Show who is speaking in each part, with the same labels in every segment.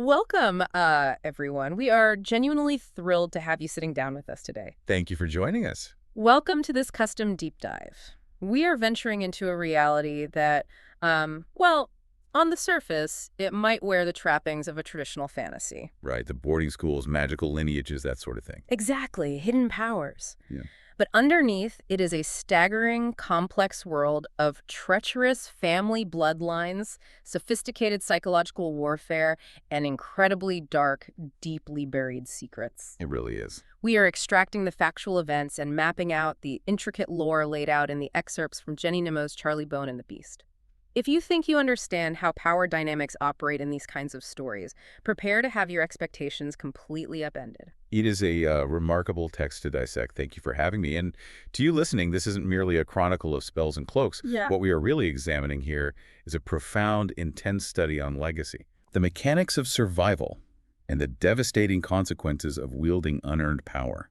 Speaker 1: Welcome, everyone. We are genuinely thrilled to have you sitting down with us today.
Speaker 2: Thank you for joining us.
Speaker 1: Welcome to this custom deep dive. We are venturing into a reality that, well, on the surface, it might wear the trappings of a traditional fantasy.
Speaker 2: Right, the boarding schools, magical lineages, that sort of thing.
Speaker 1: Exactly, hidden powers.
Speaker 2: Yeah.
Speaker 1: But underneath, it is a staggering, complex world of treacherous family bloodlines, sophisticated psychological warfare, and incredibly dark, deeply buried secrets.
Speaker 2: It really is.
Speaker 1: We are extracting the factual events and mapping out the intricate lore laid out in the excerpts from Jenny Nimmo's Charlie Bone and the Beast. If you think you understand how power dynamics operate in these kinds of stories, prepare to have your expectations completely upended.
Speaker 2: It is a remarkable text to dissect. Thank you for having me. And to you listening, this isn't merely a chronicle of spells and cloaks.
Speaker 1: Yeah.
Speaker 2: What we are really examining here is a profound, intense study on legacy, the mechanics of survival, and the devastating consequences of wielding unearned power.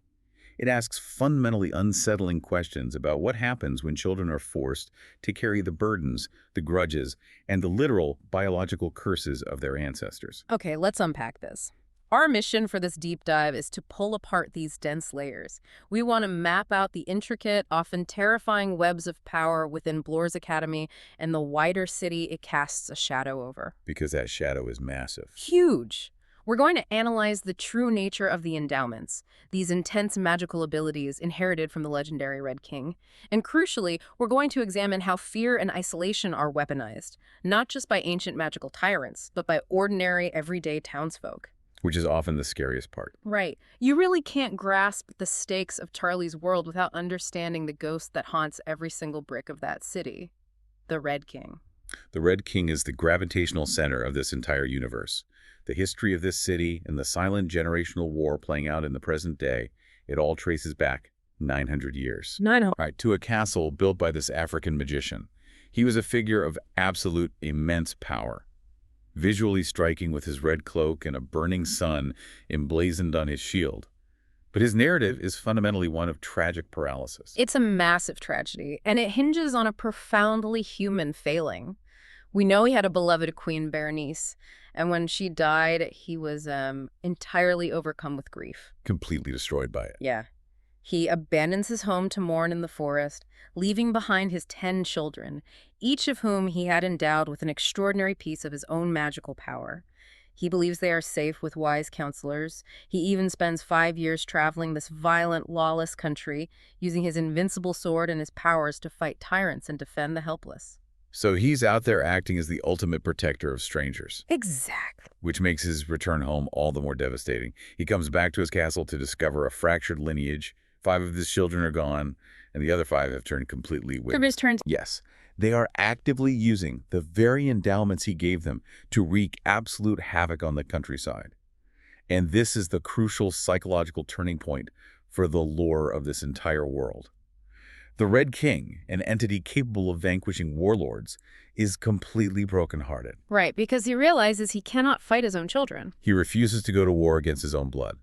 Speaker 2: It asks fundamentally unsettling questions about what happens when children are forced to carry the burdens, the grudges, and the literal biological curses of their ancestors.
Speaker 1: Okay, let's unpack this. Our mission for this deep dive is to pull apart these dense layers. We want to map out the intricate, often terrifying webs of power within Bloor's Academy and the wider city it casts a shadow over.
Speaker 2: Because that shadow is massive.
Speaker 1: Huge! We're going to analyze the true nature of the endowments, these intense magical abilities inherited from the legendary Red King. And crucially, we're going to examine how fear and isolation are weaponized, not just by ancient magical tyrants, but by ordinary, everyday townsfolk.
Speaker 2: Which is often the scariest part.
Speaker 1: Right. You really can't grasp the stakes of Charlie's world without understanding the ghost that haunts every single brick of that city. The Red King.
Speaker 2: The Red King is the gravitational center of this entire universe. The history of this city and the silent generational war playing out in the present day, it all traces back 900 years.
Speaker 1: 900.
Speaker 2: Right, to a castle built by this African magician. He was a figure of absolute immense power, visually striking with his red cloak and a burning sun emblazoned on his shield. But his narrative is fundamentally one of tragic paralysis.
Speaker 1: It's a massive tragedy, and it hinges on a profoundly human failing. We know he had a beloved Queen Berenice, and when she died, he was entirely overcome with grief.
Speaker 2: Completely destroyed by it.
Speaker 1: Yeah. He abandons his home to mourn in the forest, leaving behind his 10 children, each of whom he had endowed with an extraordinary piece of his own magical power. He believes they are safe with wise counselors. He even spends 5 years traveling this violent, lawless country, using his invincible sword and his powers to fight tyrants and defend the helpless.
Speaker 2: So he's out there acting as the ultimate protector of strangers.
Speaker 1: Exactly.
Speaker 2: Which makes his return home all the more devastating. He comes back to his castle to discover a fractured lineage. 5 of his children are gone, and the other 5 have turned completely wicked. Yes, they are actively using the very endowments he gave them to wreak absolute havoc on the countryside. And this is the crucial psychological turning point for the lore of this entire world. The Red King, an entity capable of vanquishing warlords, is completely brokenhearted.
Speaker 1: Right, because he realizes he cannot fight his own children.
Speaker 2: He refuses to go to war against his own blood.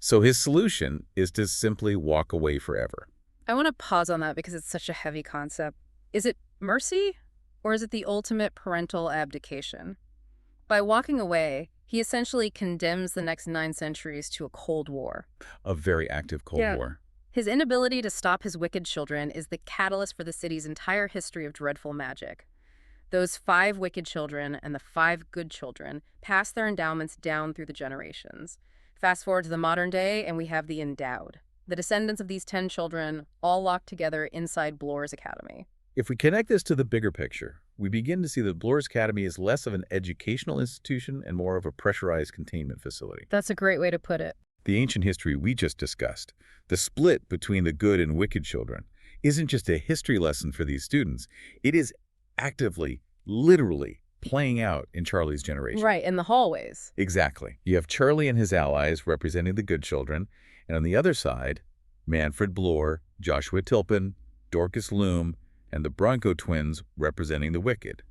Speaker 2: So his solution is to simply walk away forever.
Speaker 1: I want to pause on that because it's such a heavy concept. Is it mercy, or is it the ultimate parental abdication? By walking away, he essentially condemns the next 9 centuries to a Cold War.
Speaker 2: A very active Cold War.
Speaker 1: His inability to stop his wicked children is the catalyst for the city's entire history of dreadful magic. Those 5 wicked children and the 5 good children pass their endowments down through the generations. Fast forward to the modern day, and we have the endowed. The descendants of these 10 children, all locked together inside Bloor's Academy.
Speaker 2: If we connect this to the bigger picture, we begin to see that Bloor's Academy is less of an educational institution and more of a pressurized containment facility.
Speaker 1: That's a great way to put it.
Speaker 2: The ancient history we just discussed, the split between the good and wicked children, isn't just a history lesson for these students. It is actively, literally, playing out in Charlie's generation.
Speaker 1: Right, in the hallways.
Speaker 2: Exactly. You have Charlie and his allies representing the good children, and on the other side, Manfred Bloor, Joshua Tilpin, Dorcas Loom, and the Bronco twins representing the wicked.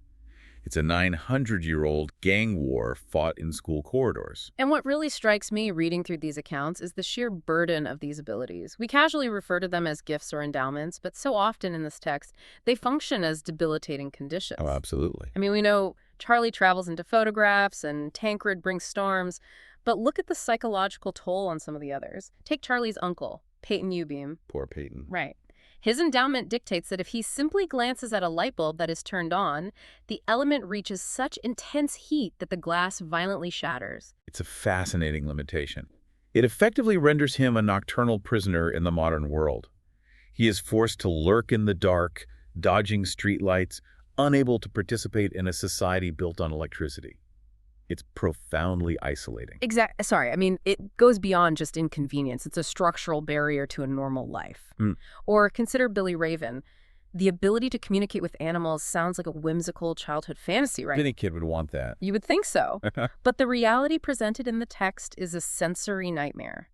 Speaker 2: It's a 900-year-old gang war fought in school corridors.
Speaker 1: And what really strikes me reading through these accounts is the sheer burden of these abilities. We casually refer to them as gifts or endowments, but so often in this text, they function as debilitating conditions.
Speaker 2: Oh, absolutely.
Speaker 1: I mean, we know Charlie travels into photographs and Tancred brings storms, but look at the psychological toll on some of the others. Take Charlie's uncle, Peyton Ubeam.
Speaker 2: Poor Peyton.
Speaker 1: Right. His endowment dictates that if he simply glances at a light bulb that is turned on, the element reaches such intense heat that the glass violently shatters.
Speaker 2: It's a fascinating limitation. It effectively renders him a nocturnal prisoner in the modern world. He is forced to lurk in the dark, dodging streetlights, unable to participate in a society built on electricity. It's profoundly isolating.
Speaker 1: Sorry, I mean, it goes beyond just inconvenience. It's a structural barrier to a normal life. Or consider Billy Raven. The ability to communicate with animals sounds like a whimsical childhood fantasy, right?
Speaker 2: Any kid would want that.
Speaker 1: You would think so. But the reality presented in the text is a sensory nightmare.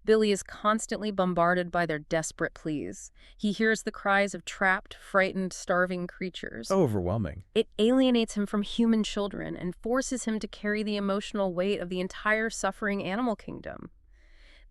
Speaker 1: Billy is constantly bombarded by their desperate pleas. He hears the cries of trapped, frightened, starving creatures.
Speaker 2: Overwhelming.
Speaker 1: It alienates him from human children and forces him to carry the emotional weight of the entire suffering animal kingdom.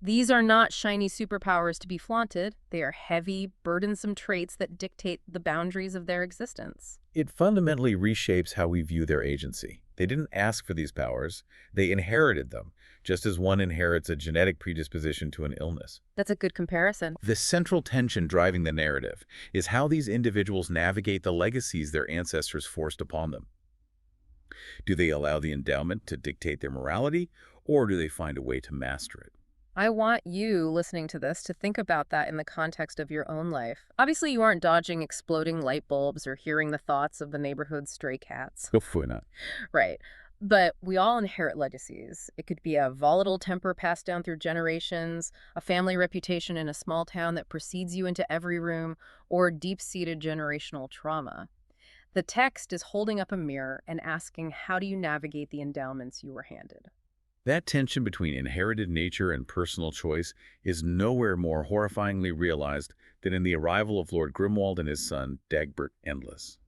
Speaker 1: These are not shiny superpowers to be flaunted. They are heavy, burdensome traits that dictate the boundaries of their existence.
Speaker 2: It fundamentally reshapes how we view their agency. They didn't ask for these powers. They inherited them, just as one inherits a genetic predisposition to an illness.
Speaker 1: That's a good comparison.
Speaker 2: The central tension driving the narrative is how these individuals navigate the legacies their ancestors forced upon them. Do they allow the endowment to dictate their morality, or do they find a way to master it?
Speaker 1: I want you, listening to this, to think about that in the context of your own life. Obviously, you aren't dodging exploding light bulbs or hearing the thoughts of the neighborhood's stray cats.
Speaker 2: Hopefully not.
Speaker 1: Right. But we all inherit legacies. It could be a volatile temper passed down through generations, a family reputation in a small town that precedes you into every room, or deep-seated generational trauma. The text is holding up a mirror and asking, how do you navigate the endowments you were handed?
Speaker 2: That tension between inherited nature and personal choice is nowhere more horrifyingly realized than in the arrival of Lord Grimwald and his son, Dagbert Endless.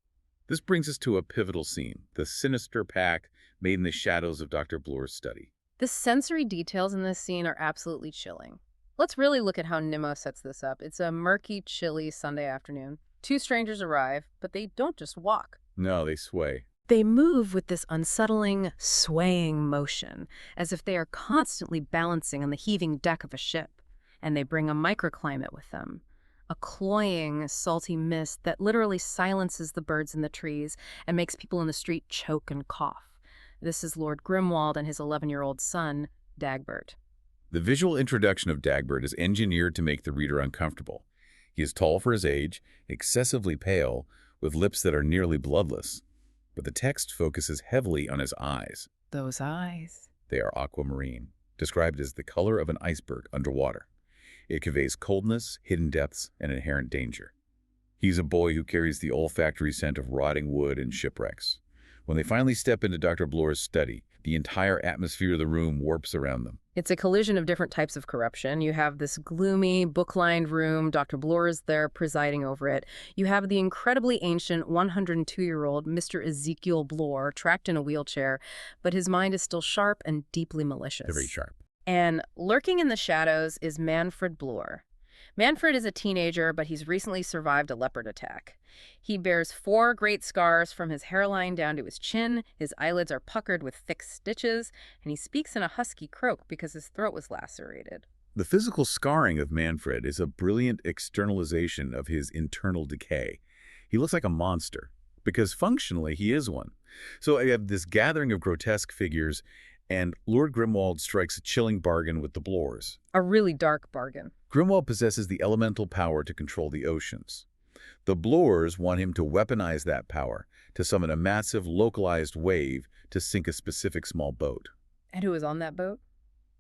Speaker 2: This brings us to a pivotal scene, the sinister pact made in the shadows of Dr. Bloor's study.
Speaker 1: The sensory details in this scene are absolutely chilling. Let's really look at how Nimmo sets this up. It's a murky, chilly Sunday afternoon. Two strangers arrive, but they don't just walk.
Speaker 2: No, they sway.
Speaker 1: They move with this unsettling, swaying motion, as if they are constantly balancing on the heaving deck of a ship. And they bring a microclimate with them, a cloying, salty mist that literally silences the birds in the trees and makes people in the street choke and cough. This is Lord Grimwald and his 11-year-old son, Dagbert.
Speaker 2: The visual introduction of Dagbert is engineered to make the reader uncomfortable. He is tall for his age, excessively pale, with lips that are nearly bloodless. But the text focuses heavily on his eyes.
Speaker 1: Those eyes.
Speaker 2: They are aquamarine, described as the color of an iceberg underwater. It conveys coldness, hidden depths, and inherent danger. He's a boy who carries the olfactory scent of rotting wood and shipwrecks. When they finally step into Dr. Bloor's study, the entire atmosphere of the room warps around them.
Speaker 1: It's a collision of different types of corruption. You have this gloomy, book-lined room. Dr. Bloor is there presiding over it. You have the incredibly ancient 102-year-old Mr. Ezekiel Bloor trapped in a wheelchair, but his mind is still sharp and deeply malicious.
Speaker 2: Very sharp.
Speaker 1: And lurking in the shadows is Manfred Bloor. Manfred is a teenager, but he's recently survived a leopard attack. He bears 4 great scars from his hairline down to his chin, his eyelids are puckered with thick stitches, and he speaks in a husky croak because his throat was lacerated.
Speaker 2: The physical scarring of Manfred is a brilliant externalization of his internal decay. He looks like a monster, because functionally he is one. So I have this gathering of grotesque figures, and Lord Grimwald strikes a chilling bargain with the Bloors.
Speaker 1: A really dark bargain.
Speaker 2: Grimwald possesses the elemental power to control the oceans. The Bloors want him to weaponize that power, to summon a massive, localized wave to sink a specific small boat.
Speaker 1: And who is on that boat?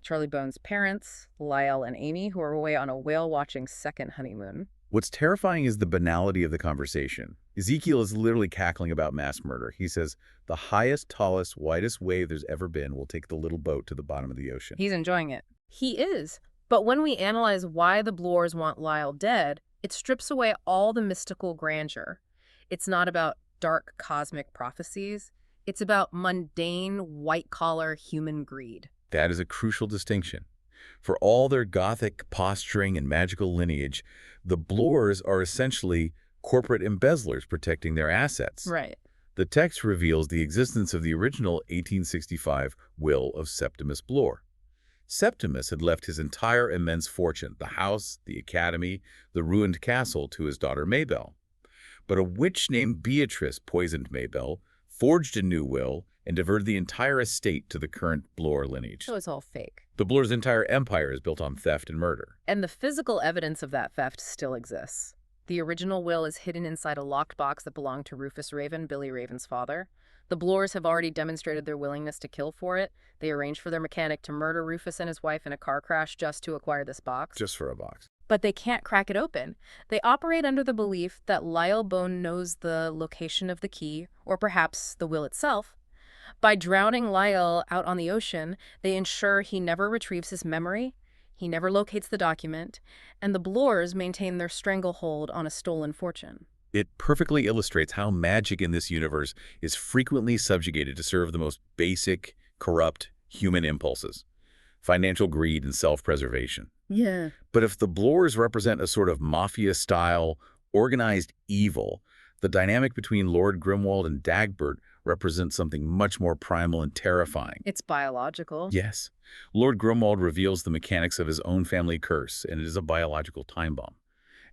Speaker 1: Charlie Bone's parents, Lyle and Amy, who are away on a whale-watching second honeymoon.
Speaker 2: What's terrifying is the banality of the conversation. Ezekiel is literally cackling about mass murder. He says, the highest, tallest, widest wave there's ever been will take the little boat to the bottom of the ocean.
Speaker 1: He's enjoying it. He is. But when we analyze why the Bloors want Lyle dead, it strips away all the mystical grandeur. It's not about dark cosmic prophecies. It's about mundane, white-collar human greed.
Speaker 2: That is a crucial distinction. For all their Gothic posturing and magical lineage, the Bloors are essentially corporate embezzlers protecting their assets.
Speaker 1: Right.
Speaker 2: The text reveals the existence of the original 1865 will of Septimus Bloor. Septimus had left his entire immense fortune, the house, the academy, the ruined castle, to his daughter Mabel. But a witch named Beatrice poisoned Mabel, forged a new will, and diverted the entire estate to the current Bloor lineage.
Speaker 1: So it's all fake.
Speaker 2: The Bloor's entire empire is built on theft and murder.
Speaker 1: And the physical evidence of that theft still exists. The original will is hidden inside a locked box that belonged to Rufus Raven, Billy Raven's father. The Bloors have already demonstrated their willingness to kill for it. They arranged for their mechanic to murder Rufus and his wife in a car crash just to acquire this box.
Speaker 2: Just for a box.
Speaker 1: But they can't crack it open. They operate under the belief that Lyle Bone knows the location of the key, or perhaps the will itself. By drowning Lyle out on the ocean, they ensure he never retrieves his memory, he never locates the document, and the Bloors maintain their stranglehold on a stolen fortune.
Speaker 2: It perfectly illustrates how magic in this universe is frequently subjugated to serve the most basic, corrupt human impulses: financial greed and self-preservation.
Speaker 1: Yeah.
Speaker 2: But if the Bloors represent a sort of mafia-style, organized evil, the dynamic between Lord Grimwald and Dagbert represents something much more primal and terrifying.
Speaker 1: It's biological.
Speaker 2: Yes. Lord Grimwald reveals the mechanics of his own family curse, and it is a biological time bomb.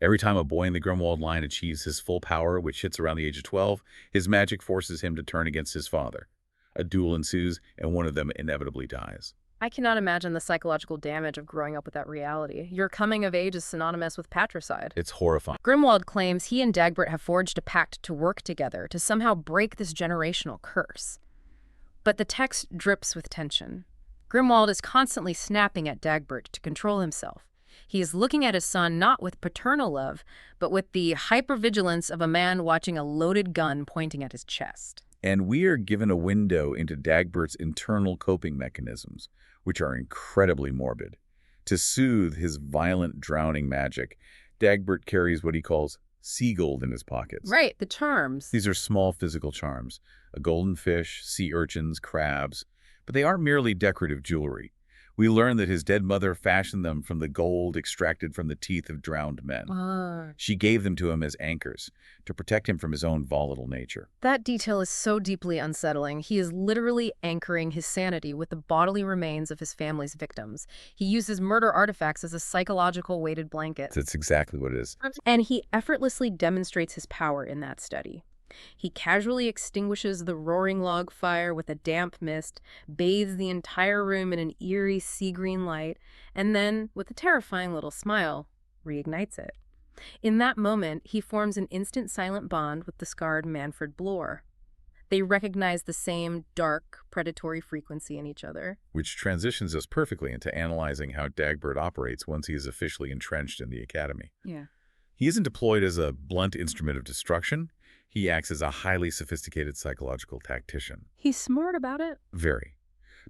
Speaker 2: Every time a boy in the Grimwald line achieves his full power, which hits around the age of 12, his magic forces him to turn against his father. A duel ensues, and one of them inevitably dies.
Speaker 1: I cannot imagine the psychological damage of growing up with that reality. Your coming of age is synonymous with patricide.
Speaker 2: It's horrifying.
Speaker 1: Grimwald claims he and Dagbert have forged a pact to work together to somehow break this generational curse. But the text drips with tension. Grimwald is constantly snapping at Dagbert to control himself. He is looking at his son not with paternal love, but with the hypervigilance of a man watching a loaded gun pointing at his chest.
Speaker 2: And we are given a window into Dagbert's internal coping mechanisms, which are incredibly morbid. To soothe his violent drowning magic, Dagbert carries what he calls sea gold in his pockets.
Speaker 1: Right, the charms.
Speaker 2: These are small physical charms: a golden fish, sea urchins, crabs. But they aren't merely decorative jewelry. We learn that his dead mother fashioned them from the gold extracted from the teeth of drowned men. She gave them to him as anchors, to protect him from his own volatile nature.
Speaker 1: That detail is so deeply unsettling. He is literally anchoring his sanity with the bodily remains of his family's victims. He uses murder artifacts as a psychological weighted blanket.
Speaker 2: That's exactly what it is.
Speaker 1: And he effortlessly demonstrates his power in that study. He casually extinguishes the roaring log fire with a damp mist, bathes the entire room in an eerie sea-green light, and then, with a terrifying little smile, reignites it. In that moment, he forms an instant silent bond with the scarred Manfred Bloor. They recognize the same dark, predatory frequency in each other.
Speaker 2: Which transitions us perfectly into analyzing how Dagbert operates once he is officially entrenched in the academy.
Speaker 1: Yeah.
Speaker 2: He isn't deployed as a blunt instrument of destruction. He acts as a highly sophisticated psychological tactician.
Speaker 1: He's smart about it.
Speaker 2: Very.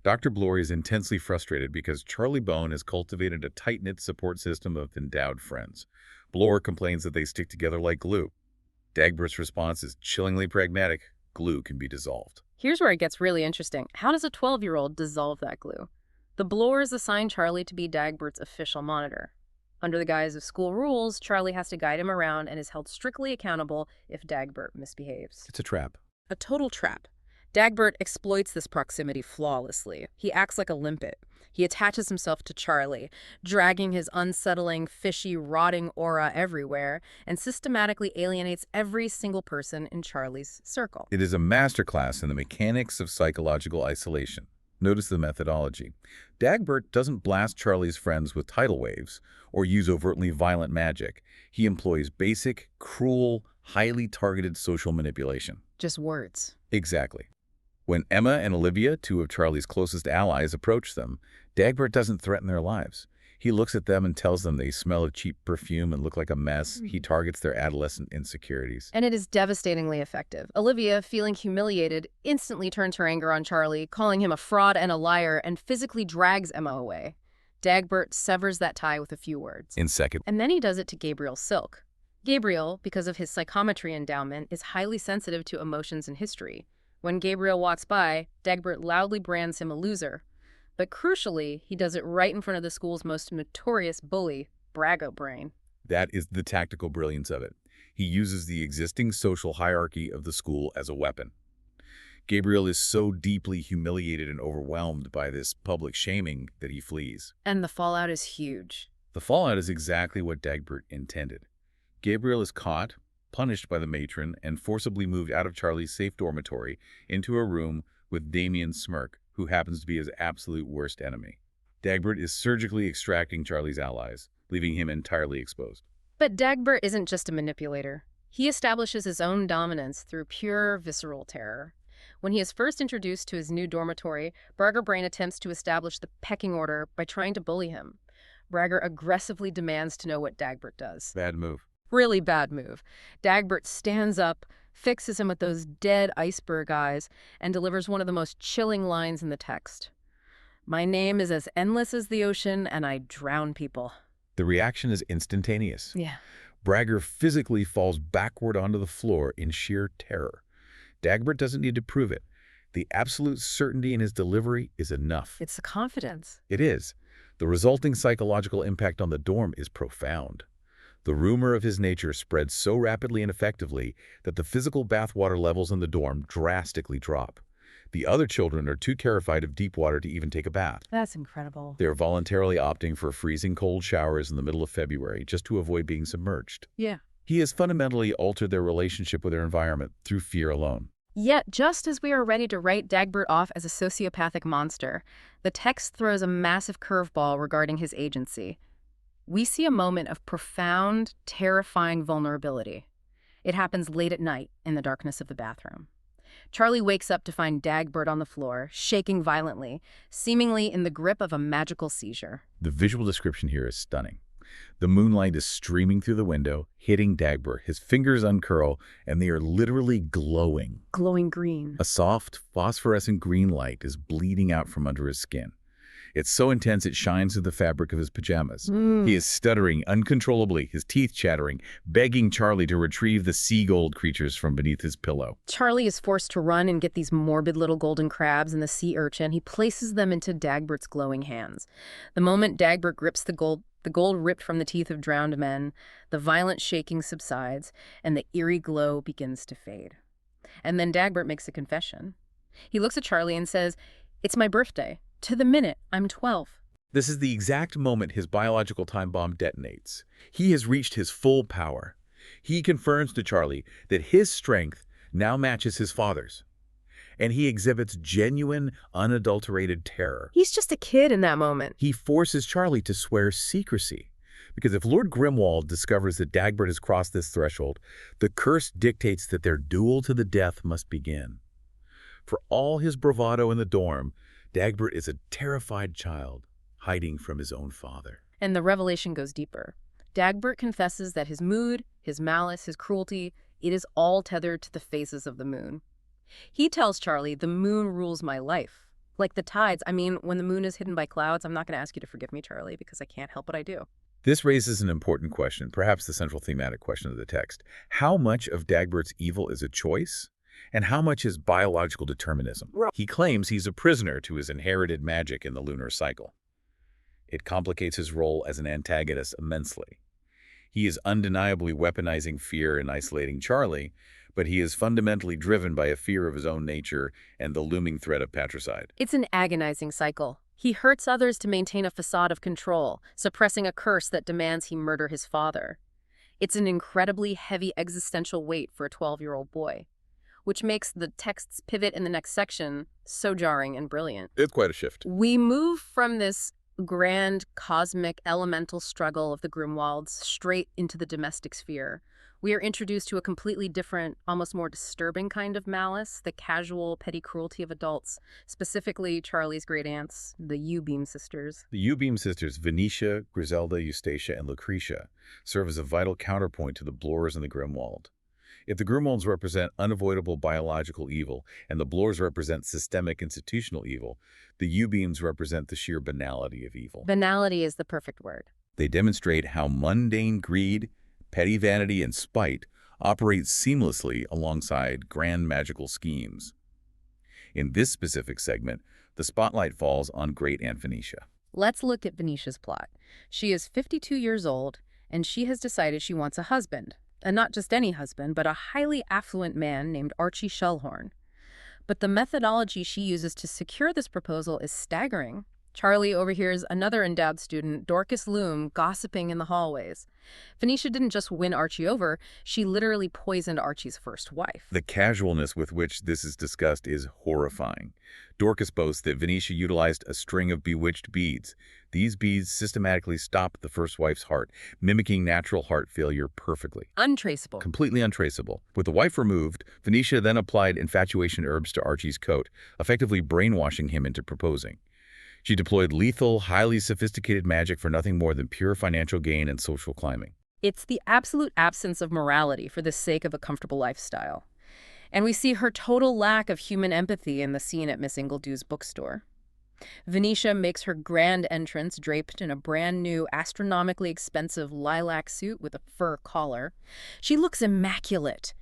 Speaker 2: Dr. Bloor is intensely frustrated because Charlie Bone has cultivated a tight-knit support system of endowed friends. Bloor complains that they stick together like glue. Dagbert's response is chillingly pragmatic: glue can be dissolved.
Speaker 1: Here's where it gets really interesting. How does a 12-year-old dissolve that glue? The Bloors assign Charlie to be Dagbert's official monitor. Under the guise of school rules, Charlie has to guide him around and is held strictly accountable if Dagbert misbehaves.
Speaker 2: It's a trap.
Speaker 1: A total trap. Dagbert exploits this proximity flawlessly. He acts like a limpet. He attaches himself to Charlie, dragging his unsettling, fishy, rotting aura everywhere, and systematically alienates every single person in Charlie's circle.
Speaker 2: It is a masterclass in the mechanics of psychological isolation. Notice the methodology. Dagbert doesn't blast Charlie's friends with tidal waves or use overtly violent magic. He employs basic, cruel, highly targeted social manipulation.
Speaker 1: Just words.
Speaker 2: Exactly. When Emma and Olivia, two of Charlie's closest allies, approach them, Dagbert doesn't threaten their lives. He looks at them and tells them they smell of cheap perfume and look like a mess. He targets their adolescent insecurities.
Speaker 1: And it is devastatingly effective. Olivia, feeling humiliated, instantly turns her anger on Charlie, calling him a fraud and a liar, and physically drags Emma away. Dagbert severs that tie with a few words.
Speaker 2: In seconds.
Speaker 1: And then he does it to Gabriel Silk. Gabriel, because of his psychometry endowment, is highly sensitive to emotions and history. When Gabriel walks by, Dagbert loudly brands him a loser. But crucially, he does it right in front of the school's most notorious bully, Brago Brain.
Speaker 2: That is the tactical brilliance of it. He uses the existing social hierarchy of the school as a weapon. Gabriel is so deeply humiliated and overwhelmed by this public shaming that he flees.
Speaker 1: And the fallout is huge.
Speaker 2: The fallout is exactly what Dagbert intended. Gabriel is caught, punished by the matron, and forcibly moved out of Charlie's safe dormitory into a room with Damien Smirk, who happens to be his absolute worst enemy. Dagbert is surgically extracting Charlie's allies, leaving him entirely exposed.
Speaker 1: But Dagbert isn't just a manipulator. He establishes his own dominance through pure visceral terror. When he is first introduced to his new dormitory, Brago Brain attempts to establish the pecking order by trying to bully him. Brago aggressively demands to know what Dagbert does.
Speaker 2: Bad move.
Speaker 1: Really bad move. Dagbert stands up, fixes him with those dead iceberg eyes, and delivers one of the most chilling lines in the text. "My name is as endless as the ocean, and I drown people."
Speaker 2: The reaction is instantaneous.
Speaker 1: Yeah.
Speaker 2: Brago physically falls backward onto the floor in sheer terror. Dagbert doesn't need to prove it. The absolute certainty in his delivery is enough.
Speaker 1: It's the confidence.
Speaker 2: It is. The resulting psychological impact on the dorm is profound. The rumor of his nature spreads so rapidly and effectively that the physical bathwater levels in the dorm drastically drop. The other children are too terrified of deep water to even take a bath.
Speaker 1: That's incredible.
Speaker 2: They are voluntarily opting for freezing cold showers in the middle of February just to avoid being submerged.
Speaker 1: Yeah.
Speaker 2: He has fundamentally altered their relationship with their environment through fear alone.
Speaker 1: Yet, just as we are ready to write Dagbert off as a sociopathic monster, the text throws a massive curveball regarding his agency. We see a moment of profound, terrifying vulnerability. It happens late at night in the darkness of the bathroom. Charlie wakes up to find Dagbert on the floor, shaking violently, seemingly in the grip of a magical seizure.
Speaker 2: The visual description here is stunning. The moonlight is streaming through the window, hitting Dagbert. His fingers uncurl, and they are literally glowing.
Speaker 1: Glowing green.
Speaker 2: A soft, phosphorescent green light is bleeding out from under his skin. It's so intense it shines through the fabric of his pajamas. He is stuttering uncontrollably, his teeth chattering, begging Charlie to retrieve the sea gold creatures from beneath his pillow.
Speaker 1: Charlie is forced to run and get these morbid little golden crabs and the sea urchin. He places them into Dagbert's glowing hands. The moment Dagbert grips the gold ripped from the teeth of drowned men, the violent shaking subsides, and the eerie glow begins to fade. And then Dagbert makes a confession. He looks at Charlie and says, "It's my birthday. To the minute, I'm 12.
Speaker 2: This is the exact moment his biological time bomb detonates. He has reached his full power. He confirms to Charlie that his strength now matches his father's. And he exhibits genuine, unadulterated terror.
Speaker 1: He's just a kid in that moment.
Speaker 2: He forces Charlie to swear secrecy. Because if Lord Grimwald discovers that Dagbert has crossed this threshold, the curse dictates that their duel to the death must begin. For all his bravado in the dorm, Dagbert is a terrified child, hiding from his own father.
Speaker 1: And the revelation goes deeper. Dagbert confesses that his mood, his malice, his cruelty, it is all tethered to the phases of the moon. He tells Charlie, "The moon rules my life." Like the tides. I mean, when the moon is hidden by clouds, I'm not going to ask you to forgive me, Charlie, because I can't help what I do.
Speaker 2: This raises an important question, perhaps the central thematic question of the text. How much of Dagbert's evil is a choice? And how much is biological determinism? He claims he's a prisoner to his inherited magic in the lunar cycle. It complicates his role as an antagonist immensely. He is undeniably weaponizing fear and isolating Charlie, but he is fundamentally driven by a fear of his own nature and the looming threat of patricide.
Speaker 1: It's an agonizing cycle. He hurts others to maintain a facade of control, suppressing a curse that demands he murder his father. It's an incredibly heavy existential weight for a 12-year-old boy, which makes the text's pivot in the next section so jarring and brilliant.
Speaker 2: It's quite a shift.
Speaker 1: We move from this grand, cosmic, elemental struggle of the Grimwalds straight into the domestic sphere. We are introduced to a completely different, almost more disturbing kind of malice, the casual, petty cruelty of adults, specifically Charlie's great aunts, the U-Beam sisters.
Speaker 2: The U-Beam sisters, Venetia, Griselda, Eustacia, and Lucretia, serve as a vital counterpoint to the Bloors and the Grimwald. If the Grimwalds represent unavoidable biological evil and the Bloors represent systemic institutional evil, the U-Beams represent the sheer banality of evil.
Speaker 1: Banality is the perfect word.
Speaker 2: They demonstrate how mundane greed, petty vanity, and spite operate seamlessly alongside grand magical schemes. In this specific segment, the spotlight falls on Great Aunt Venetia.
Speaker 1: Let's look at Venetia's plot. She is 52 years old, and she has decided she wants a husband. And not just any husband, but a highly affluent man named Archie Shellhorn. But the methodology she uses to secure this proposal is staggering. Charlie overhears another endowed student, Dorcas Loom, gossiping in the hallways. Venetia didn't just win Archie over, she literally poisoned Archie's first wife.
Speaker 2: The casualness with which this is discussed is horrifying. Dorcas boasts that Venetia utilized a string of bewitched beads. These beads systematically stopped the first wife's heart, mimicking natural heart failure perfectly.
Speaker 1: Untraceable.
Speaker 2: Completely untraceable. With the wife removed, Venetia then applied infatuation herbs to Archie's coat, effectively brainwashing him into proposing. She deployed lethal, highly sophisticated magic for nothing more than pure financial gain and social climbing.
Speaker 1: It's the absolute absence of morality for the sake of a comfortable lifestyle. And we see her total lack of human empathy in the scene at Miss Ingledew's bookstore. Venetia makes her grand entrance draped in a brand new, astronomically expensive lilac suit with a fur collar. She looks immaculate.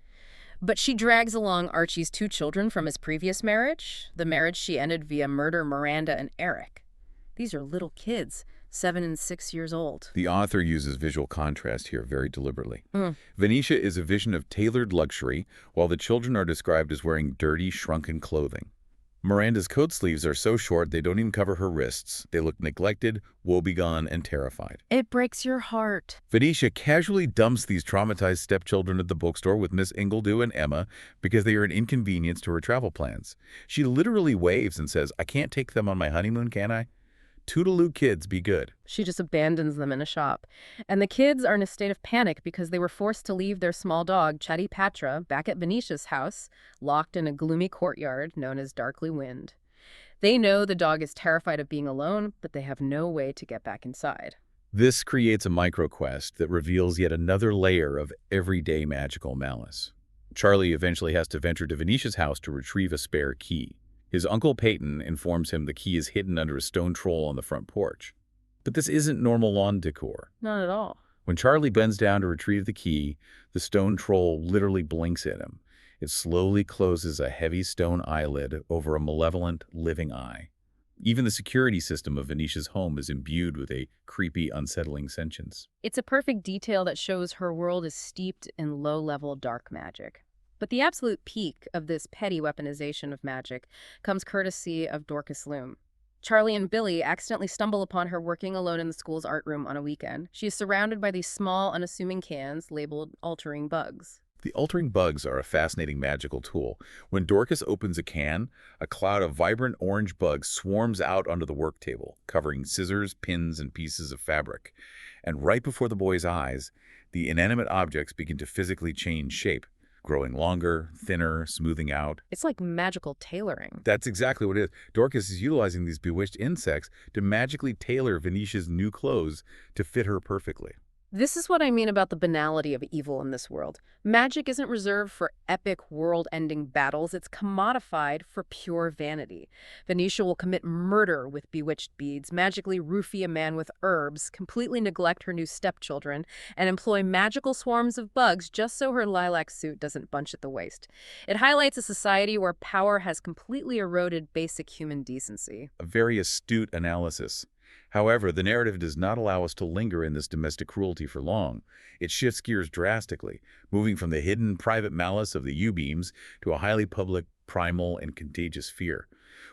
Speaker 1: But she drags along Archie's 2 children from his previous marriage, the marriage she ended via murder Miranda and Eric. These are little kids, 7 and 6 years old.
Speaker 2: The author uses visual contrast here very deliberately. Venetia is a vision of tailored luxury, while the children are described as wearing dirty, shrunken clothing. Miranda's coat sleeves are so short they don't even cover her wrists. They look neglected, woebegone, and terrified.
Speaker 1: It breaks your heart.
Speaker 2: Venetia casually dumps these traumatized stepchildren at the bookstore with Miss Ingledew and Emma because they are an inconvenience to her travel plans. She literally waves and says, "I can't take them on my honeymoon, can I? Toodaloo kids, be good."
Speaker 1: She just abandons them in a shop. And the kids are in a state of panic because they were forced to leave their small dog, Chatty Patra, back at Venetia's house, locked in a gloomy courtyard known as Darkly Wind. They know the dog is terrified of being alone, but they have no way to get back inside.
Speaker 2: This creates a micro-quest that reveals yet another layer of everyday magical malice. Charlie eventually has to venture to Venetia's house to retrieve a spare key. His uncle Peyton informs him the key is hidden under a stone troll on the front porch. But this isn't normal lawn decor.
Speaker 1: Not at all.
Speaker 2: When Charlie bends down to retrieve the key, the stone troll literally blinks at him. It slowly closes a heavy stone eyelid over a malevolent, living eye. Even the security system of Venetia's home is imbued with a creepy, unsettling sentience.
Speaker 1: It's a perfect detail that shows her world is steeped in low-level dark magic. But the absolute peak of this petty weaponization of magic comes courtesy of Dorcas Loom. Charlie and Billy accidentally stumble upon her working alone in the school's art room on a weekend. She is surrounded by these small, unassuming cans labeled altering bugs.
Speaker 2: The altering bugs are a fascinating magical tool. When Dorcas opens a can, a cloud of vibrant orange bugs swarms out onto the work table, covering scissors, pins, and pieces of fabric. And right before the boys' eyes, the inanimate objects begin to physically change shape, growing longer, thinner, smoothing out.
Speaker 1: It's like magical tailoring.
Speaker 2: That's exactly what it is. Dorcas is utilizing these bewitched insects to magically tailor Venetia's new clothes to fit her perfectly.
Speaker 1: This is what I mean about the banality of evil in this world. Magic isn't reserved for epic world-ending battles. It's commodified for pure vanity. Venetia will commit murder with bewitched beads, magically roofie a man with herbs, completely neglect her new stepchildren, and employ magical swarms of bugs just so her lilac suit doesn't bunch at the waist. It highlights a society where power has completely eroded basic human decency.
Speaker 2: A very astute analysis. However, the narrative does not allow us to linger in this domestic cruelty for long. It shifts gears drastically, moving from the hidden private malice of the U-beams to a highly public, primal, and contagious fear.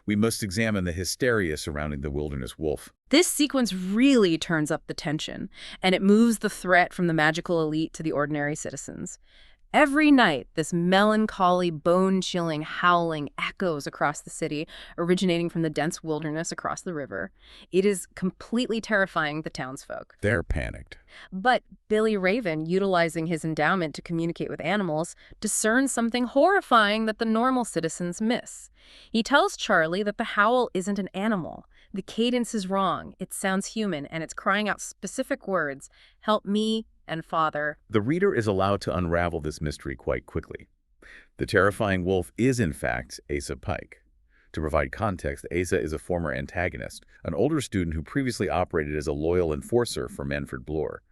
Speaker 2: We must examine the hysteria surrounding the wilderness wolf.
Speaker 1: This sequence really turns up the tension, and it moves the threat from the magical elite to the ordinary citizens. Every night, this melancholy, bone-chilling howling echoes across the city, originating from the dense wilderness across the river. It is completely terrifying the townsfolk.
Speaker 2: They're panicked.
Speaker 1: But Billy Raven, utilizing his endowment to communicate with animals, discerns something horrifying that the normal citizens miss. He tells Charlie that the howl isn't an animal. The cadence is wrong. It sounds human, and it's crying out specific words, "Help me," and "Father."
Speaker 2: The reader is allowed to unravel this mystery quite quickly. The terrifying wolf is, in fact, Asa Pike. To provide context, Asa is a former antagonist, an older student who previously operated as a loyal enforcer for Manfred Bloor.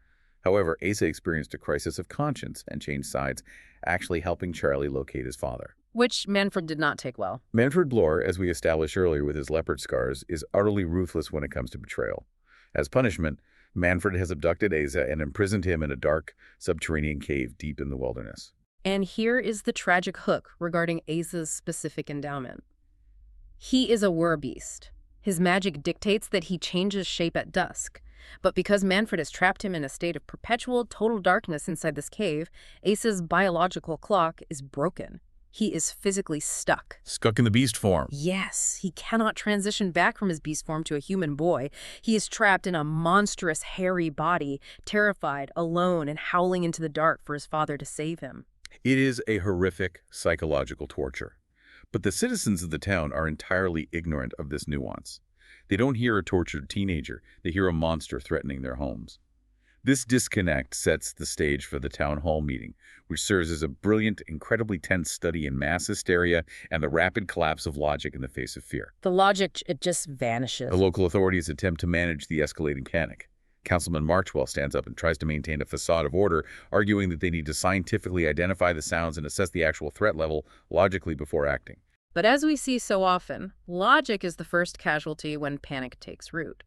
Speaker 2: However, Asa experienced a crisis of conscience and changed sides, actually helping Charlie locate his father.
Speaker 1: which Manfred did not take well.
Speaker 2: Manfred Bloor, as we established earlier with his leopard scars, is utterly ruthless when it comes to betrayal. As punishment, Manfred has abducted Asa and imprisoned him in a dark, subterranean cave deep in the wilderness.
Speaker 1: And here is the tragic hook regarding Asa's specific endowment. He is a werbeast. His magic dictates that he changes shape at dusk. But because Manfred has trapped him in a state of perpetual, total darkness inside this cave, Asa's biological clock is broken. He is physically stuck.
Speaker 2: Stuck in the beast form.
Speaker 1: Yes, he cannot transition back from his beast form to a human boy. He is trapped in a monstrous, hairy body, terrified, alone, and howling into the dark for his father to save him.
Speaker 2: It is a horrific psychological torture. But the citizens of the town are entirely ignorant of this nuance. They don't hear a tortured teenager, they hear a monster threatening their homes. This disconnect sets the stage for the town hall meeting, which serves as a brilliant, incredibly tense study in mass hysteria and the rapid collapse of logic in the face of fear.
Speaker 1: The logic, it just vanishes.
Speaker 2: The local authorities attempt to manage the escalating panic. Councilman Marchwell stands up and tries to maintain a facade of order, arguing that they need to scientifically identify the sounds and assess the actual threat level logically before acting.
Speaker 1: But as we see so often, logic is the first casualty when panic takes root.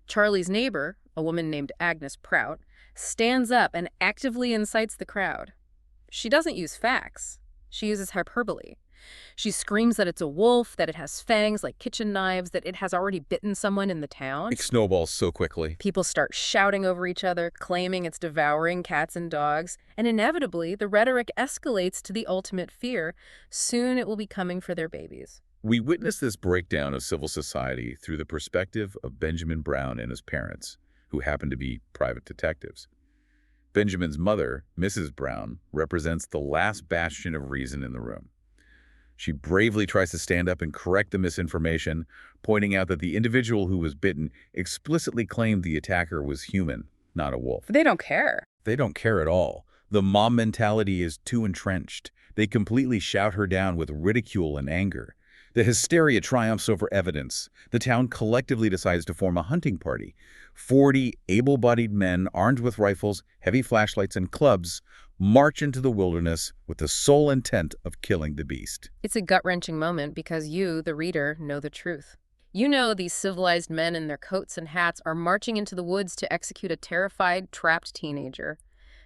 Speaker 1: Charlie's neighbor, a woman named Agnes Prout, stands up and actively incites the crowd. She doesn't use facts. She uses hyperbole. She screams that it's a wolf, that it has fangs like kitchen knives, that it has already bitten someone in the town.
Speaker 2: It snowballs so quickly.
Speaker 1: People start shouting over each other, claiming it's devouring cats and dogs, and inevitably, the rhetoric escalates to the ultimate fear. Soon it will be coming for their babies.
Speaker 2: We witness this breakdown of civil society through the perspective of Benjamin Brown and his parents, who happen to be private detectives. Benjamin's mother, Mrs. Brown, represents the last bastion of reason in the room. She bravely tries to stand up and correct the misinformation, pointing out that the individual who was bitten explicitly claimed the attacker was human, not a wolf.
Speaker 1: They don't care.
Speaker 2: They don't care at all. The mom mentality is too entrenched. They completely shout her down with ridicule and anger. The hysteria triumphs over evidence. The town collectively decides to form a hunting party. 40 able-bodied men armed with rifles, heavy flashlights, and clubs march into the wilderness with the sole intent of killing the beast.
Speaker 1: It's a gut-wrenching moment because you, the reader, know the truth. You know these civilized men in their coats and hats are marching into the woods to execute a terrified, trapped teenager.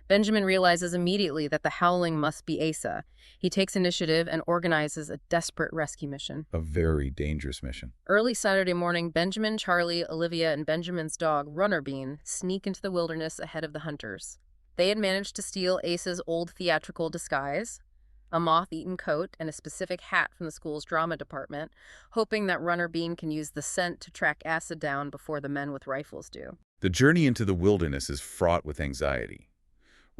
Speaker 1: Benjamin realizes immediately that the howling must be Asa. He takes initiative and organizes a desperate rescue mission.
Speaker 2: A very dangerous mission.
Speaker 1: Early Saturday morning, Benjamin, Charlie, Olivia, and Benjamin's dog, Runnerbean, sneak into the wilderness ahead of the hunters. They had managed to steal Asa's old theatrical disguise, a moth-eaten coat, and a specific hat from the school's drama department, hoping that Runnerbean can use the scent to track Asa down before the men with rifles do.
Speaker 2: The journey into the wilderness is fraught with anxiety.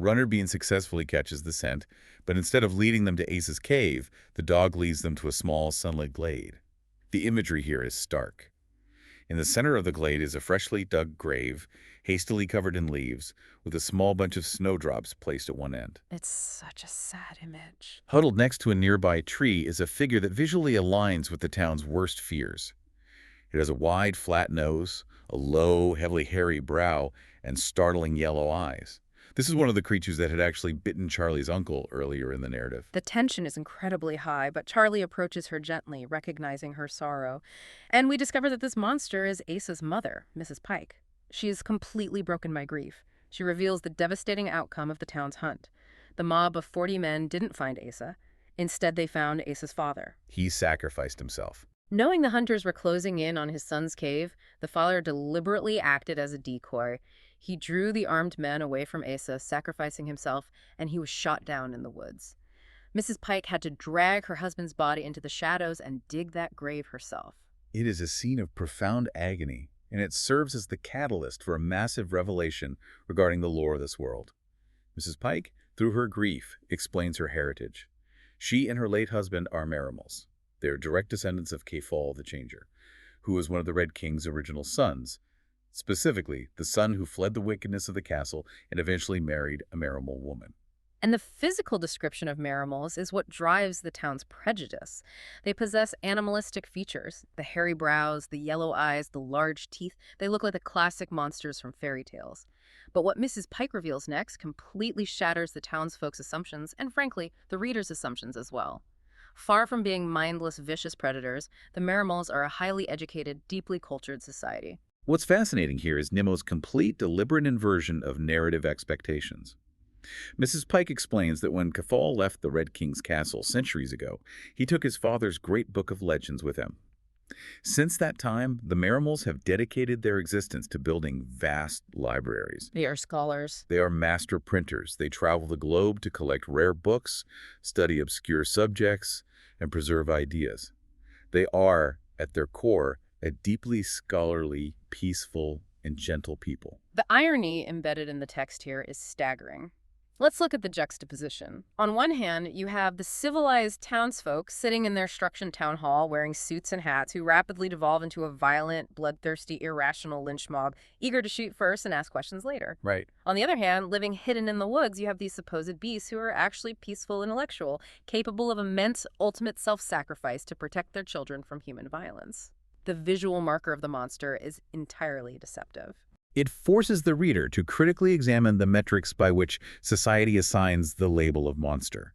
Speaker 2: Runnerbean successfully catches the scent, but instead of leading them to Asa's cave, the dog leads them to a small sunlit glade. The imagery here is stark. In the center of the glade is a freshly dug grave, hastily covered in leaves, with a small bunch of snowdrops placed at one end.
Speaker 1: It's such a sad image.
Speaker 2: Huddled next to a nearby tree is a figure that visually aligns with the town's worst fears. It has a wide, flat nose, a low, heavily hairy brow, and startling yellow eyes. This is one of the creatures that had actually bitten Charlie's uncle earlier in the narrative.
Speaker 1: The tension is incredibly high, but Charlie approaches her gently, recognizing her sorrow. And we discover that this monster is Asa's mother, Mrs. Pike. She is completely broken by grief. She reveals the devastating outcome of the town's hunt. The mob of 40 men didn't find Asa. Instead, they found Asa's father.
Speaker 2: He sacrificed himself.
Speaker 1: Knowing the hunters were closing in on his son's cave, the father deliberately acted as a decoy. He drew the armed men away from Asa, sacrificing himself, and he was shot down in the woods. Mrs. Pike had to drag her husband's body into the shadows and dig that grave herself.
Speaker 2: It is a scene of profound agony, and it serves as the catalyst for a massive revelation regarding the lore of this world. Mrs. Pike, through her grief, explains her heritage. She and her late husband are Marimals. They are direct descendants of Kefal the Changer, who was one of the Red King's original sons, specifically the son who fled the wickedness of the castle and eventually married a Marimal woman.
Speaker 1: And the physical description of Marimals is what drives the town's prejudice. They possess animalistic features, the hairy brows, the yellow eyes, the large teeth. They look like the classic monsters from fairy tales. But what Mrs. Pike reveals next completely shatters the townsfolk's assumptions and, frankly, the reader's assumptions as well. Far from being mindless, vicious predators, the Marimols are a highly educated, deeply cultured society.
Speaker 2: What's fascinating here is Nimmo's complete, deliberate inversion of narrative expectations. Mrs. Pike explains that when Cathal left the Red King's castle centuries ago, he took his father's great book of legends with him. Since that time, the Marimols have dedicated their existence to building vast libraries.
Speaker 1: They are scholars.
Speaker 2: They are master printers. They travel the globe to collect rare books, study obscure subjects, and preserve ideas. They are, at their core, a deeply scholarly, peaceful, and gentle people.
Speaker 1: The irony embedded in the text here is staggering. Let's look at the juxtaposition. On one hand, you have the civilized townsfolk sitting in their Struction town hall wearing suits and hats who rapidly devolve into a violent, bloodthirsty, irrational lynch mob, eager to shoot first and ask questions later.
Speaker 2: Right.
Speaker 1: On the other hand, living hidden in the woods, you have these supposed beasts who are actually peaceful intellectual, capable of immense, ultimate self-sacrifice to protect their children from human violence. The visual marker of the monster is entirely deceptive.
Speaker 2: It forces the reader to critically examine the metrics by which society assigns the label of monster.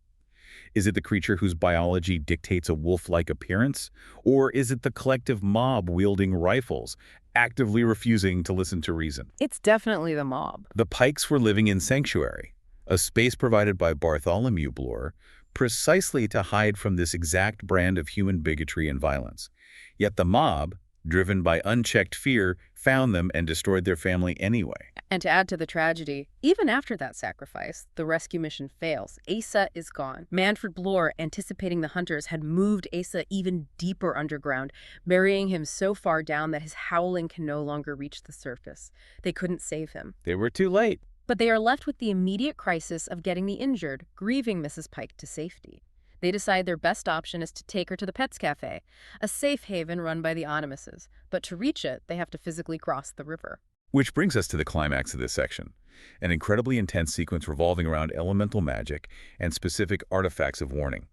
Speaker 2: Is it the creature whose biology dictates a wolf-like appearance? Or is it the collective mob wielding rifles, actively refusing to listen to reason?
Speaker 1: It's definitely the mob.
Speaker 2: The Pikes were living in sanctuary, a space provided by Bartholomew Bloor, precisely to hide from this exact brand of human bigotry and violence. Yet the mob, driven by unchecked fear, found them and destroyed their family anyway.
Speaker 1: And to add to the tragedy, even after that sacrifice, the rescue mission fails. Asa is gone. Manfred Bloor, anticipating the hunters, had moved Asa even deeper underground, burying him so far down that his howling can no longer reach the surface. They couldn't save him.
Speaker 2: They were too late.
Speaker 1: But they are left with the immediate crisis of getting the injured, grieving Mrs. Pike to safety. They decide their best option is to take her to the Pets Cafe, a safe haven run by the Animuses. But to reach it, they have to physically cross the river.
Speaker 2: Which brings us to the climax of this section, an incredibly intense sequence revolving around elemental magic and specific artifacts of warning.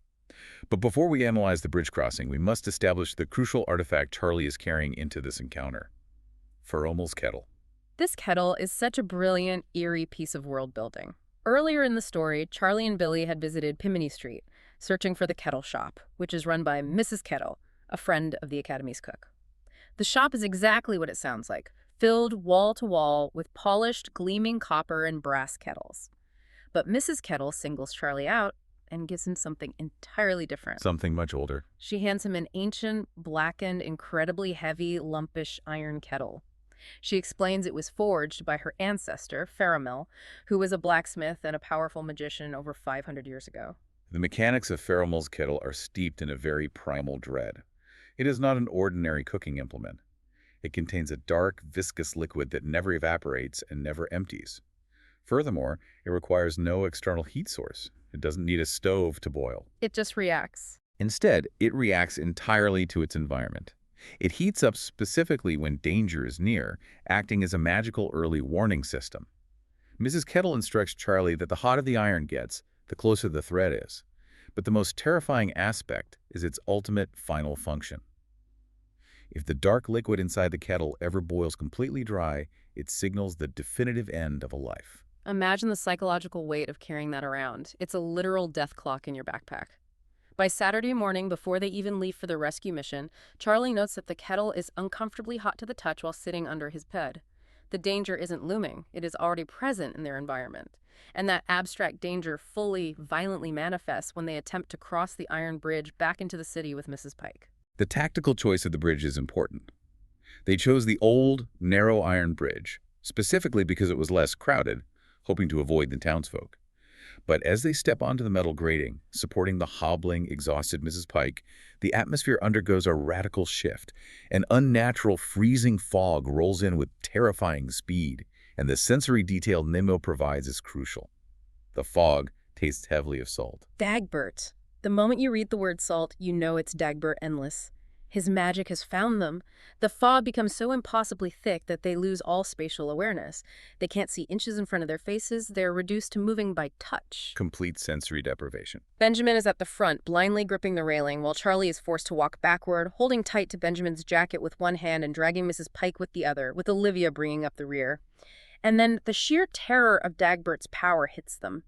Speaker 2: But before we analyze the bridge crossing, we must establish the crucial artifact Charlie is carrying into this encounter. Faromel's kettle.
Speaker 1: This kettle is such a brilliant, eerie piece of world building. Earlier in the story, Charlie and Billy had visited Pimini Street, searching for the Kettle Shop, which is run by Mrs. Kettle, a friend of the Academy's cook. The shop is exactly what it sounds like, filled wall to wall with polished, gleaming copper and brass kettles. But Mrs. Kettle singles Charlie out and gives him something entirely different.
Speaker 2: Something much older.
Speaker 1: She hands him an ancient, blackened, incredibly heavy, lumpish iron kettle. She explains it was forged by her ancestor, Faramel, who was a blacksmith and a powerful magician over 500 years ago.
Speaker 2: The mechanics of Faromel's kettle are steeped in a very primal dread. It is not an ordinary cooking implement. It contains a dark, viscous liquid that never evaporates and never empties. Furthermore, it requires no external heat source. It doesn't need a stove to boil.
Speaker 1: It just reacts.
Speaker 2: Instead, it reacts entirely to its environment. It heats up specifically when danger is near, acting as a magical early warning system. Mrs. Kettle instructs Charlie that the hotter the iron gets, the closer the threat is. But the most terrifying aspect is its ultimate final function. If the dark liquid inside the kettle ever boils completely dry, it signals the definitive end of a life.
Speaker 1: Imagine the psychological weight of carrying that around. It's a literal death clock in your backpack. By Saturday morning, before they even leave for the rescue mission, Charlie notes that the kettle is uncomfortably hot to the touch while sitting under his bed. The danger isn't looming. It is already present in their environment. And that abstract danger fully, violently manifests when they attempt to cross the iron bridge back into the city with Mrs. Pike.
Speaker 2: The tactical choice of the bridge is important. They chose the old, narrow iron bridge, specifically because it was less crowded, hoping to avoid the townsfolk. But as they step onto the metal grating, supporting the hobbling, exhausted Mrs. Pike, the atmosphere undergoes a radical shift. An unnatural, freezing fog rolls in with terrifying speed, and the sensory detail Nimmo provides is crucial. The fog tastes heavily of salt.
Speaker 1: Dagbert. The moment you read the word salt, you know it's Dagbert Endless. His magic has found them. The fog becomes so impossibly thick that they lose all spatial awareness. They can't see inches in front of their faces. They're reduced to moving by touch.
Speaker 2: Complete sensory deprivation.
Speaker 1: Benjamin is at the front, blindly gripping the railing, while Charlie is forced to walk backward, holding tight to Benjamin's jacket with one hand and dragging Mrs. Pike with the other, with Olivia bringing up the rear. And then the sheer terror of Dagbert's power hits them.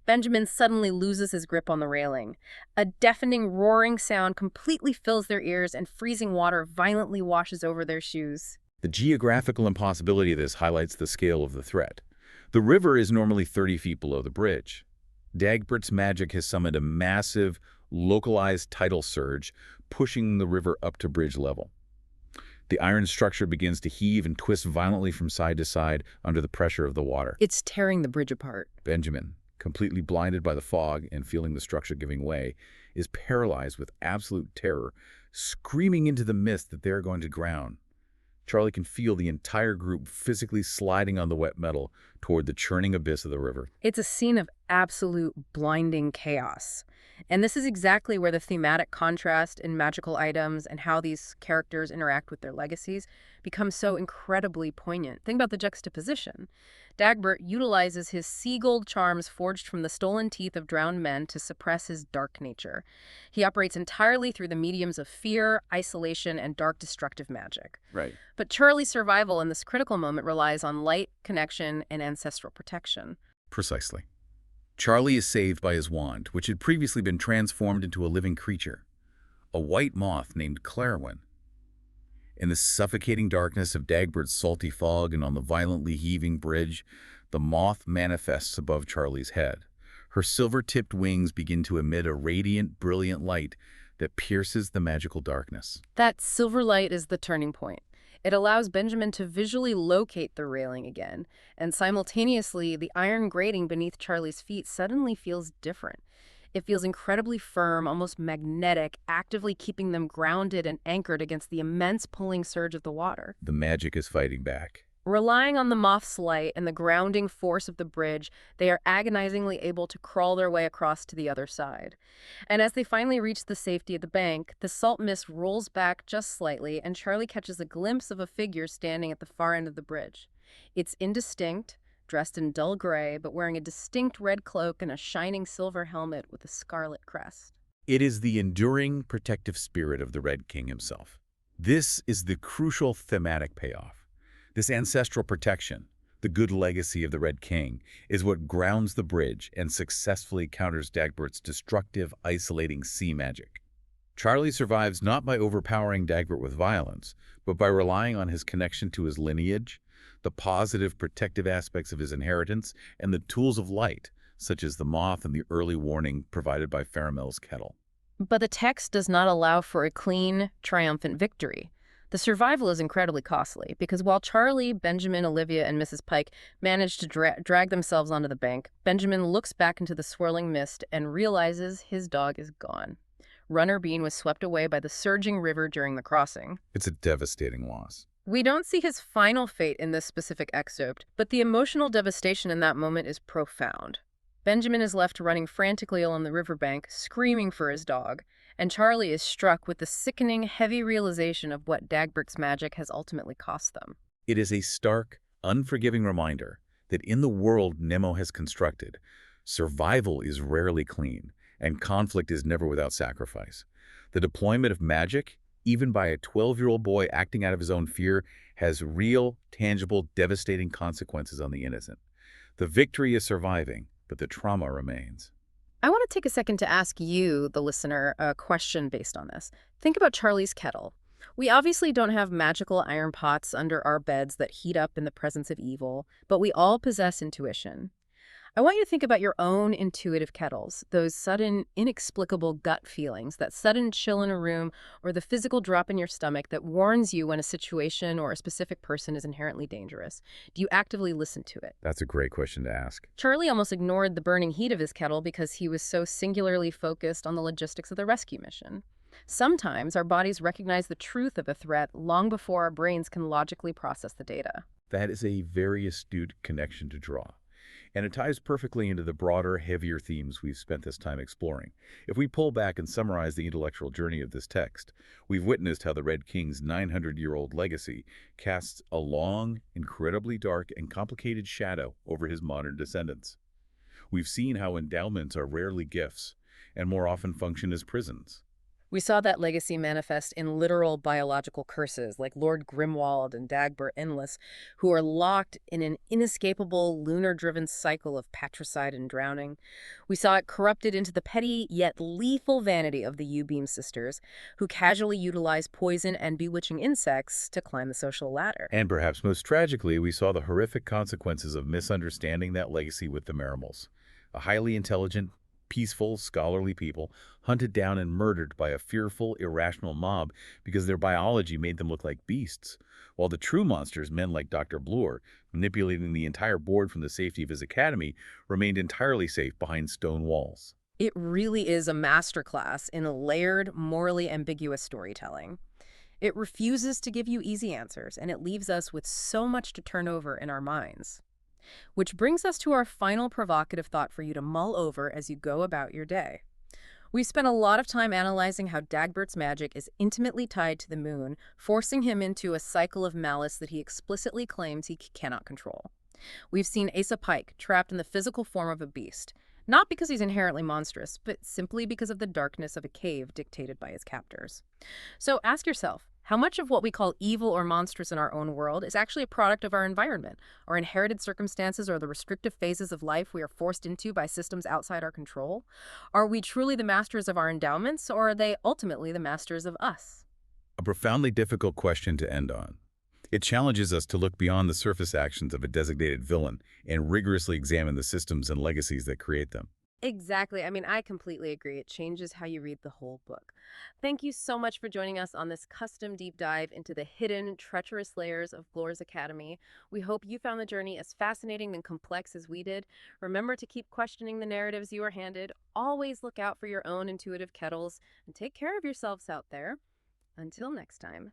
Speaker 1: Benjamin suddenly loses his grip on the railing. A deafening, roaring sound completely fills their ears, and freezing water violently washes over their shoes.
Speaker 2: The geographical impossibility of this highlights the scale of the threat. The river is normally 30 feet below the bridge. Dagbert's magic has summoned a massive, localized tidal surge, pushing the river up to bridge level. The iron structure begins to heave and twist violently from side to side under the pressure of the water.
Speaker 1: It's tearing the bridge apart.
Speaker 2: Benjamin, completely blinded by the fog and feeling the structure giving way, is paralyzed with absolute terror, screaming into the mist that they're going to drown. Charlie can feel the entire group physically sliding on the wet metal toward the churning abyss of the river.
Speaker 1: It's a scene of absolute blinding chaos. And this is exactly where the thematic contrast in magical items and how these characters interact with their legacies becomes so incredibly poignant. Think about the juxtaposition. Dagbert utilizes his sea-gold charms forged from the stolen teeth of drowned men to suppress his dark nature. He operates entirely through the mediums of fear, isolation, and dark destructive magic.
Speaker 2: Right.
Speaker 1: But Charlie's survival in this critical moment relies on light, connection, and ancestral protection.
Speaker 2: Precisely. Charlie is saved by his wand, which had previously been transformed into a living creature, a white moth named Clairwyn. In the suffocating darkness of Dagbert's salty fog and on the violently heaving bridge, the moth manifests above Charlie's head. Her silver-tipped wings begin to emit a radiant, brilliant light that pierces the magical darkness.
Speaker 1: That silver light is the turning point. It allows Benjamin to visually locate the railing again, and simultaneously, the iron grating beneath Charlie's feet suddenly feels different. It feels incredibly firm, almost magnetic, actively keeping them grounded and anchored against the immense pulling surge of the water.
Speaker 2: The magic is fighting back.
Speaker 1: Relying on the moth's light and the grounding force of the bridge, they are agonizingly able to crawl their way across to the other side. And as they finally reach the safety of the bank, the salt mist rolls back just slightly, and Charlie catches a glimpse of a figure standing at the far end of the bridge. It's indistinct, dressed in dull gray, but wearing a distinct red cloak and a shining silver helmet with a scarlet crest.
Speaker 2: It is the enduring, protective spirit of the Red King himself. This is the crucial thematic payoff. This ancestral protection, the good legacy of the Red King, is what grounds the bridge and successfully counters Dagbert's destructive, isolating sea magic. Charlie survives not by overpowering Dagbert with violence, but by relying on his connection to his lineage, the positive protective aspects of his inheritance, and the tools of light, such as the moth and the early warning provided by Faramel's kettle.
Speaker 1: But the text does not allow for a clean, triumphant victory. The survival is incredibly costly, because while Charlie, Benjamin, Olivia, and Mrs. Pike manage to drag themselves onto the bank, Benjamin looks back into the swirling mist and realizes his dog is gone. Runner Bean was swept away by the surging river during the crossing.
Speaker 2: It's a devastating loss.
Speaker 1: We don't see his final fate in this specific excerpt, but the emotional devastation in that moment is profound. Benjamin is left running frantically along the riverbank, screaming for his dog, and Charlie is struck with the sickening, heavy realization of what Dagbert's magic has ultimately cost them.
Speaker 2: It is a stark, unforgiving reminder that in the world Nimmo has constructed, survival is rarely clean, and conflict is never without sacrifice. The deployment of magic, even by a 12-year-old boy acting out of his own fear, has real, tangible, devastating consequences on the innocent. The victory is surviving, but the trauma remains.
Speaker 1: I want to take a second to ask you, the listener, a question based on this. Think about Charlie's kettle. We obviously don't have magical iron pots under our beds that heat up in the presence of evil, but we all possess intuition. I want you to think about your own intuitive kettles, those sudden, inexplicable gut feelings, that sudden chill in a room, or the physical drop in your stomach that warns you when a situation or a specific person is inherently dangerous. Do you actively listen to it?
Speaker 2: That's a great question to ask.
Speaker 1: Charlie almost ignored the burning heat of his kettle because he was so singularly focused on the logistics of the rescue mission. Sometimes our bodies recognize the truth of a threat long before our brains can logically process the data.
Speaker 2: That is a very astute connection to draw. And it ties perfectly into the broader, heavier themes we've spent this time exploring. If we pull back and summarize the intellectual journey of this text, we've witnessed how the Red King's 900-year-old legacy casts a long, incredibly dark, and complicated shadow over his modern descendants. We've seen how endowments are rarely gifts, and more often function as prisons.
Speaker 1: We saw that legacy manifest in literal biological curses like Lord Grimwald and Dagbert Endless, who are locked in an inescapable lunar-driven cycle of patricide and drowning. We saw it corrupted into the petty yet lethal vanity of the U-beam sisters, who casually utilize poison and bewitching insects to climb the social ladder.
Speaker 2: And perhaps most tragically, we saw the horrific consequences of misunderstanding that legacy with the Marimals, a highly intelligent, peaceful, scholarly people hunted down and murdered by a fearful, irrational mob because their biology made them look like beasts, while the true monsters, men like Dr. Bloor, manipulating the entire board from the safety of his academy, remained entirely safe behind stone walls.
Speaker 1: It really is a masterclass in layered, morally ambiguous storytelling. It refuses to give you easy answers, and it leaves us with so much to turn over in our minds. Which brings us to our final provocative thought for you to mull over as you go about your day. We've spent a lot of time analyzing how Dagbert's magic is intimately tied to the moon, forcing him into a cycle of malice that he explicitly claims he cannot control. We've seen Asa Pike trapped in the physical form of a beast, not because he's inherently monstrous, but simply because of the darkness of a cave dictated by his captors. So ask yourself, how much of what we call evil or monstrous in our own world is actually a product of our environment, our inherited circumstances, or the restrictive phases of life we are forced into by systems outside our control? Are we truly the masters of our endowments, or are they ultimately the masters of us?
Speaker 2: A profoundly difficult question to end on. It challenges us to look beyond the surface actions of a designated villain and rigorously examine the systems and legacies that create them.
Speaker 1: Exactly. I mean, I completely agree. It changes how you read the whole book. Thank you so much for joining us on this custom deep dive into the hidden, treacherous layers of Bloor's Academy. We hope you found the journey as fascinating and complex as we did. Remember to keep questioning the narratives you are handed. Always look out for your own intuitive kettles and take care of yourselves out there. Until next time.